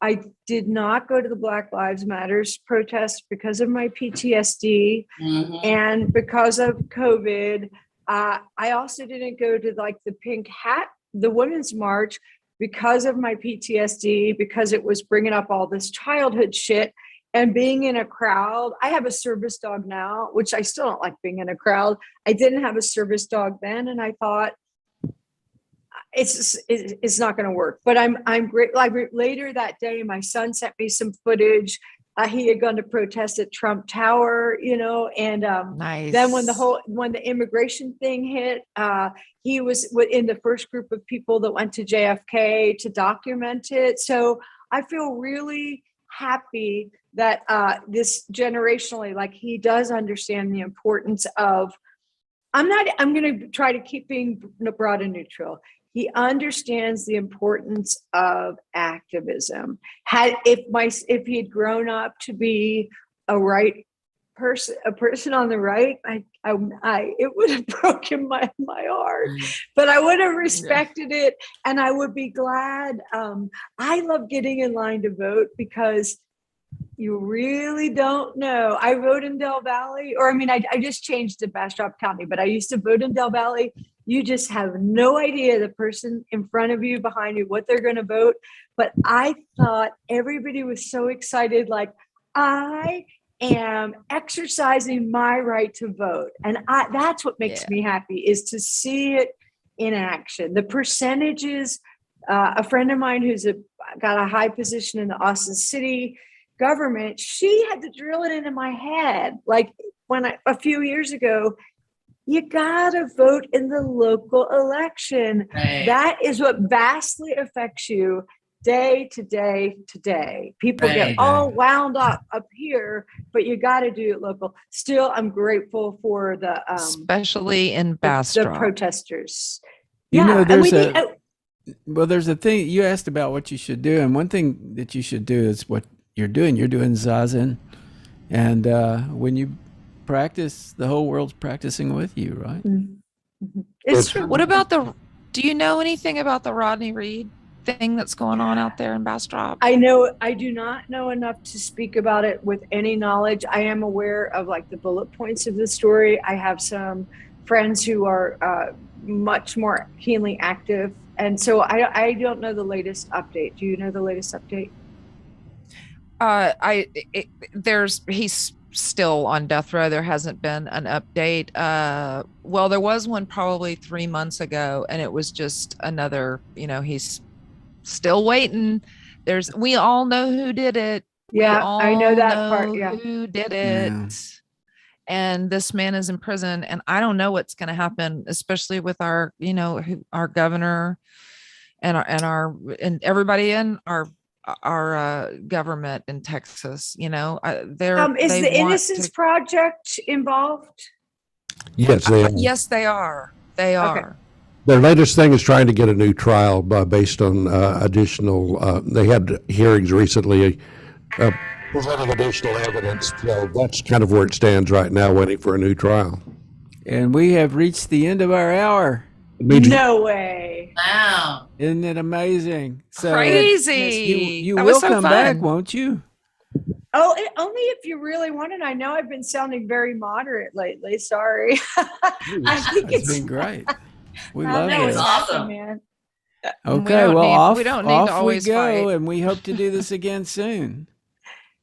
I did not go to the Black Lives Matters protest because of my PTSD Mhm. and because of COVID. I also didn't go to like the Pink Hat, the Women's March, because of my PTSD, because it was bringing up all this childhood shit and being in a crowd. I have a service dog now, which I still don't like being in a crowd. I didn't have a service dog then, and I thought it's not going to work. But I'm great. Like later that day, my son sent me some footage. He had gone to protest at Trump Tower, and Nice. then when the immigration thing hit, he was in the first group of people that went to JFK to document it. So I feel really happy that this generationally, like he does understand the importance of, I'm going to try to keep being broad and neutral. He understands the importance of activism. If he had grown up to be a person on the right, it would have broken my heart. But I would have respected it, and I would be glad. I love getting in line to vote because you really don't know. I vote in Del Valle, I just changed to Bastrop County, but I used to vote in Del Valle. You just have no idea the person in front of you, behind you, what they're going to vote. But I thought everybody was so excited, like I am exercising my right to vote. And that's what makes me happy, is to see it in action. The percentages, a friend of mine who's got a high position in the Austin City government, she had to drill it into my head. Like a few years ago, you gotta vote in the local election. Right. That is what vastly affects you day to day to day. People get all wound up here, but you got to do it local. Still, I'm grateful for the especially in the Bastrop. protesters. There's a thing you asked about what you should do, and one thing that you should do is what you're doing. You're doing Zazen, and when you practice, the whole world's practicing with you, right? Mm-hmm. It's true. What about do you know anything about the Rodney Reed thing that's going on out there in Bastrop? I do not know enough to speak about it with any knowledge. I am aware of like the bullet points of the story. I have some friends who are much more keenly active. And so I don't know the latest update. Do you know the latest update? He's still on death row. There hasn't been an update. Well, there was one probably 3 months ago, and it was just another, he's still waiting. We all know who did it. Yeah, I know that part. Know Yeah. who did it. Yeah. And this man is in prison, and I don't know what's going to happen, especially with our, our governor and everybody in our government in Texas. Is the Innocence Project involved? Yes, they are. Yes, they are. They are. Their latest thing is trying to get a new trial based on additional. They had hearings recently, presented additional evidence. So that's kind of where it stands right now, waiting for a new trial. And we have reached the end of our hour. No way. Wow. Isn't it amazing? So Crazy. You That will was so come fun. back, won't you? Oh, only if you really want it. I know I've been sounding very moderate lately. Sorry. I think It's been great. We I love know, it. it's Awesome. man. Okay, well, we don't need to off we always go, fight. and we hope to do this again soon.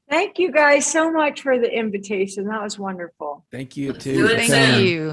Thank you guys so much for the invitation. That was wonderful. Thank you Do too. it for soon. Thank coming. you.